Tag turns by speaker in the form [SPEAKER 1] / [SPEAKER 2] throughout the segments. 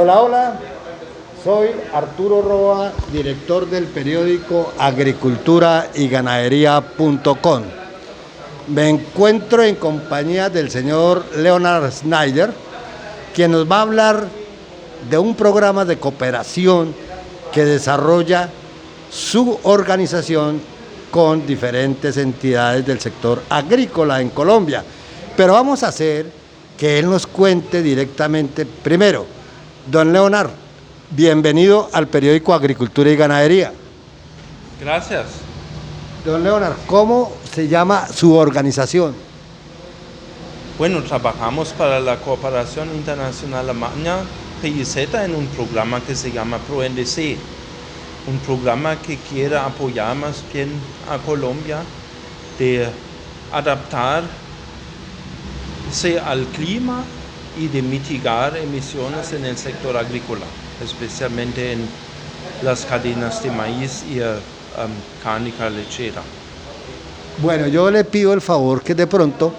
[SPEAKER 1] Hola, hola, soy Arturo Roa, director del periódico Agricultura y Ganadería.com. Me encuentro en compañía del señor Leonard Snyder, quien nos va a hablar de un programa de cooperación que desarrolla su organización con diferentes entidades del sector agrícola en Colombia. Pero vamos a hacer que él nos cuente directamente. Primero, don Leonard, bienvenido al periódico Agricultura y Ganadería.
[SPEAKER 2] Gracias.
[SPEAKER 1] Don Leonard, ¿cómo se llama su organización?
[SPEAKER 2] Bueno, trabajamos para la Cooperación Internacional Alemana, PIZ, en un programa que se llama ProNDC. Un programa que quiere apoyar más bien a Colombia de adaptarse al clima y de mitigar emisiones en el sector agrícola, especialmente en las cadenas de maíz y cárnica lechera.
[SPEAKER 1] Bueno, yo le pido el favor que de pronto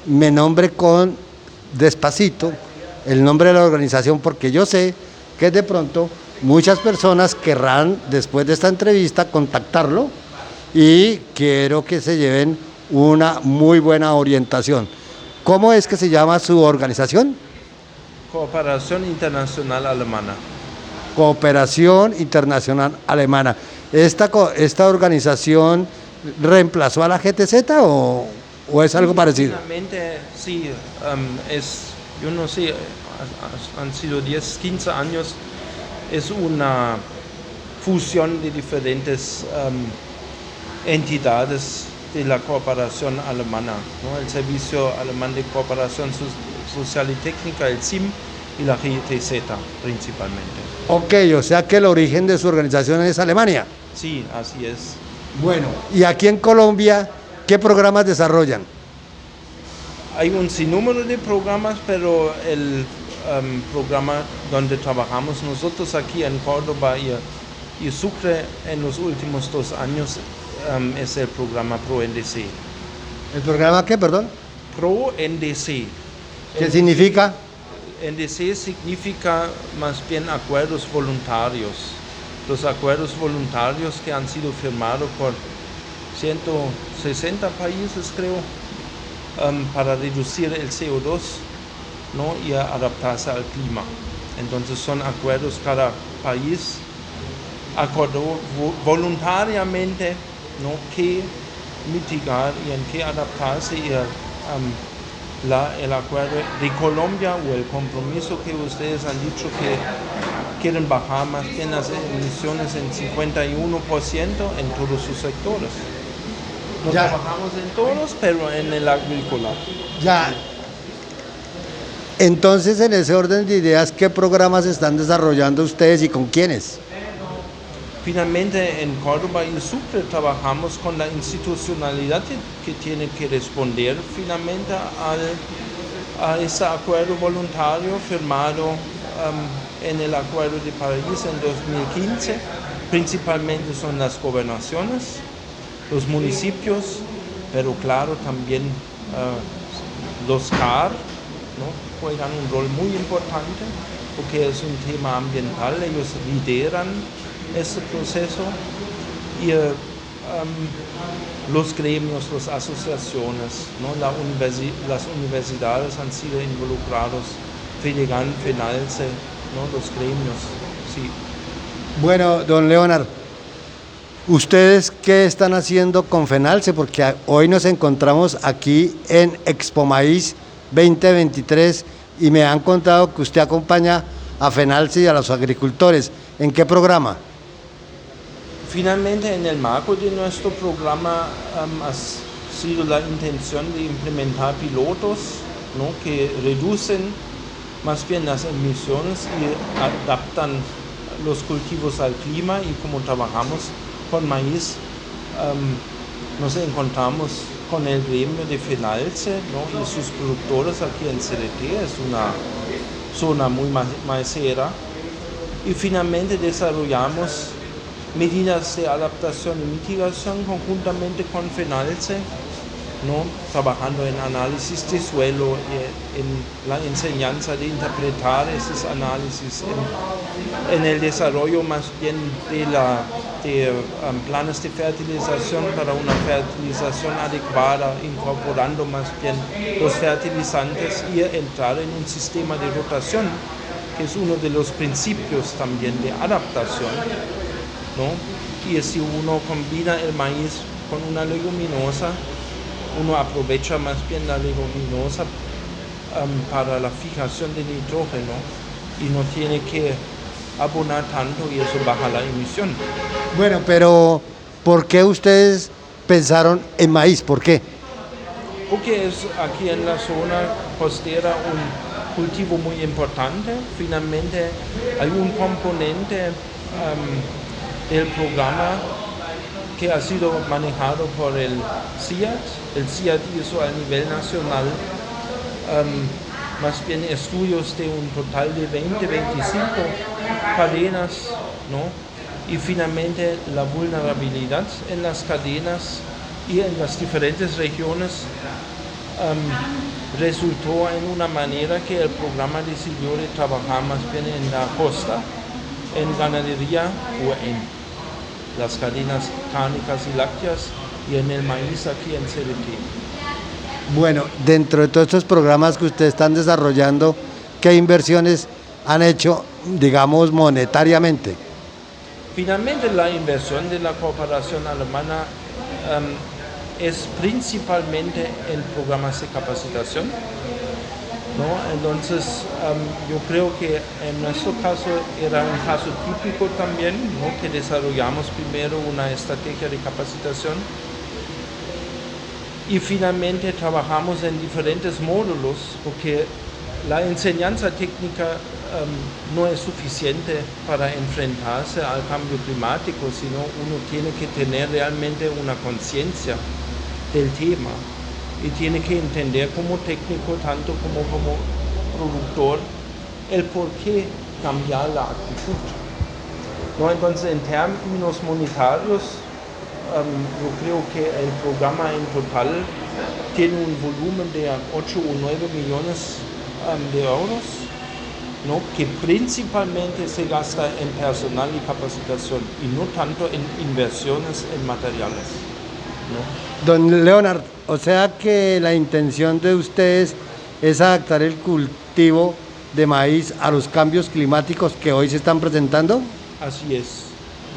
[SPEAKER 1] me nombre con despacito el nombre de la organización, porque yo sé que de pronto muchas personas querrán después de esta entrevista contactarlo y quiero que se lleven una muy buena orientación. ¿Cómo es que se llama su organización?
[SPEAKER 2] Cooperación Internacional Alemana.
[SPEAKER 1] Cooperación Internacional Alemana. ¿Esta organización reemplazó a la GTZ o es algo parecido?
[SPEAKER 2] Finalmente, sí, yo no sé, han sido 10, 15 años, es una fusión de diferentes entidades de la cooperación alemana, ¿no? El Servicio Alemán de Cooperación Social y Técnica, el SIM, y la GTZ principalmente.
[SPEAKER 1] Ok, o sea que el origen de su organización es Alemania.
[SPEAKER 2] Sí, así es.
[SPEAKER 1] Bueno, y aquí en Colombia, ¿qué programas desarrollan?
[SPEAKER 2] Hay un sinnúmero de programas, pero el programa donde trabajamos nosotros aquí en Córdoba y Sucre en los últimos 2 años es el programa ProNDC.
[SPEAKER 1] ¿El programa qué, perdón?
[SPEAKER 2] ProNDC.
[SPEAKER 1] ¿Qué significa?
[SPEAKER 2] NDC significa más bien acuerdos voluntarios. Los acuerdos voluntarios que han sido firmados por 160 países, creo, para reducir el CO2, ¿no? Y adaptarse al clima. Entonces son acuerdos, cada país acordó voluntariamente, ¿no?, qué mitigar y en qué adaptarse. Y el acuerdo de Colombia o el compromiso que ustedes han dicho que quieren bajar más bien las emisiones en 51% en todos sus sectores. No
[SPEAKER 1] Ya.
[SPEAKER 2] trabajamos en todos, pero en el agrícola.
[SPEAKER 1] Ya. Entonces, en ese orden de ideas, ¿qué programas están desarrollando ustedes y con quiénes?
[SPEAKER 2] Finalmente, en Córdoba y Sucre trabajamos con la institucionalidad que tiene que responder finalmente a ese acuerdo voluntario firmado en el Acuerdo de París en 2015. Principalmente son las gobernaciones, los municipios, pero claro, también los CAR, ¿no?, juegan un rol muy importante porque es un tema ambiental. Ellos lideran este proceso y los gremios, las asociaciones, ¿no?, las universidades han sido involucrados, FEDEGAN, FENALCE, ¿no?, los gremios, sí.
[SPEAKER 1] Bueno, don Leonard, ¿ustedes qué están haciendo con FENALCE? Porque hoy nos encontramos aquí en Expo Maíz 2023 y me han contado que usted acompaña a FENALCE y a los agricultores. ¿En qué programa?
[SPEAKER 2] Finalmente, en el marco de nuestro programa ha sido la intención de implementar pilotos, ¿no?, que reducen más bien las emisiones y adaptan los cultivos al clima. Y como trabajamos con maíz, nos encontramos con el gremio de FENALCE, ¿no?, y sus productores aquí en CRT. Es una zona muy maicera. Y finalmente desarrollamos medidas de adaptación y mitigación conjuntamente con FENALCE, ¿no? Trabajando en análisis de suelo, en la enseñanza de interpretar esos análisis, en el desarrollo más bien de planes de fertilización para una fertilización adecuada, incorporando más bien los fertilizantes y entrar en un sistema de rotación, que es uno de los principios también de adaptación, ¿no? Y si uno combina el maíz con una leguminosa, uno aprovecha más bien la leguminosa para la fijación de nitrógeno y no tiene que abonar tanto y eso baja la emisión.
[SPEAKER 1] Bueno, pero ¿por qué ustedes pensaron en maíz? ¿Por qué?
[SPEAKER 2] Porque es aquí en la zona costera un cultivo muy importante. Finalmente hay un componente del programa que ha sido manejado por el CIAT. El CIAT hizo a nivel nacional más bien estudios de un total de 20, 25 cadenas, ¿no? Y finalmente la vulnerabilidad en las cadenas y en las diferentes regiones resultó en una manera que el programa decidió de trabajar más bien en la costa, en ganadería o en las cadenas cárnicas y lácteas y en el maíz aquí en CDT.
[SPEAKER 1] Bueno, dentro de todos estos programas que ustedes están desarrollando, ¿qué inversiones han hecho, digamos, monetariamente?
[SPEAKER 2] Finalmente la inversión de la cooperación alemana es principalmente en programas de capacitación, ¿no? Entonces yo creo que en nuestro caso era un caso típico también, ¿no? Que desarrollamos primero una estrategia de capacitación y finalmente trabajamos en diferentes módulos porque la enseñanza técnica no es suficiente para enfrentarse al cambio climático, sino uno tiene que tener realmente una conciencia del tema y tiene que entender como técnico, tanto como productor, el por qué cambiar la actitud, ¿no? Entonces, en términos monetarios, yo creo que el programa en total tiene un volumen de 8 o 9 millones de euros, ¿no? Que principalmente se gasta en personal y capacitación y no tanto en inversiones en materiales, ¿no?
[SPEAKER 1] Don Leonard, o sea que la intención de ustedes es adaptar el cultivo de maíz a los cambios climáticos que hoy se están presentando.
[SPEAKER 2] Así es,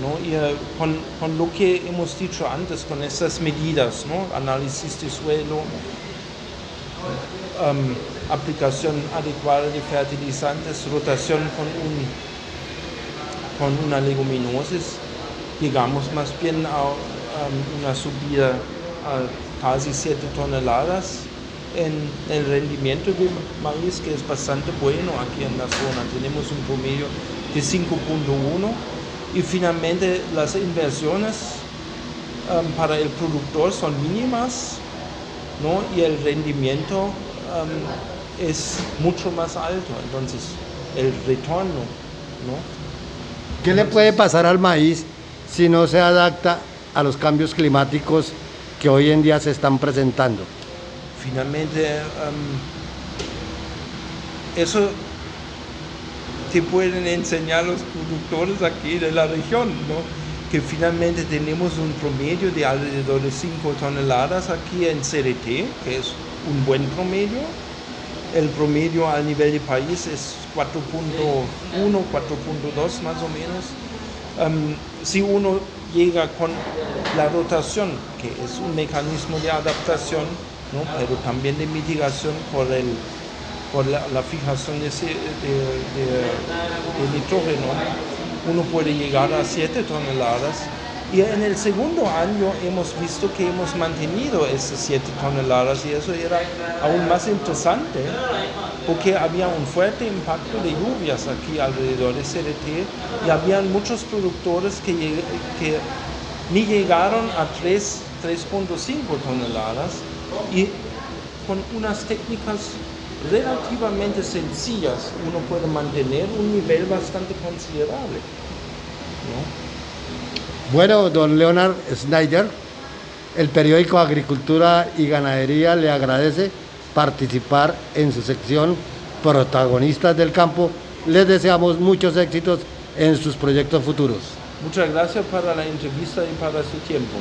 [SPEAKER 2] ¿no? Y con lo que hemos dicho antes, con estas medidas, ¿no? Análisis de suelo, aplicación adecuada de fertilizantes, rotación con una leguminosis, llegamos más bien a una subida a casi 7 toneladas en el rendimiento de maíz, que es bastante bueno aquí en la zona. Tenemos un promedio de 5.1 y finalmente las inversiones para el productor son mínimas, ¿no? Y el rendimiento es mucho más alto, entonces el retorno, ¿no?
[SPEAKER 1] ¿Qué le puede pasar al maíz si no se adapta a los cambios climáticos que hoy en día se están presentando?
[SPEAKER 2] Finalmente, eso te pueden enseñar los productores aquí de la región, ¿no? Que finalmente tenemos un promedio de alrededor de 5 toneladas aquí en CDT, que es un buen promedio. El promedio a nivel de país es 4.1, 4.2 más o menos. Si uno llega con la rotación, que es un mecanismo de adaptación, ¿no? Pero también de mitigación por la fijación de nitrógeno, uno puede llegar a 7 toneladas. Y en el segundo año hemos visto que hemos mantenido esas 7 toneladas y eso era aún más interesante porque había un fuerte impacto de lluvias aquí alrededor de CDT y habían muchos productores que ni llegaron a 3.5 toneladas y con unas técnicas relativamente sencillas uno puede mantener un nivel bastante considerable, ¿no?
[SPEAKER 1] Bueno, don Leonard Schneider, El periódico Agricultura y Ganadería le agradece participar en su sección Protagonistas del Campo. Les deseamos muchos éxitos en sus proyectos futuros.
[SPEAKER 2] Muchas gracias para la entrevista y para su tiempo.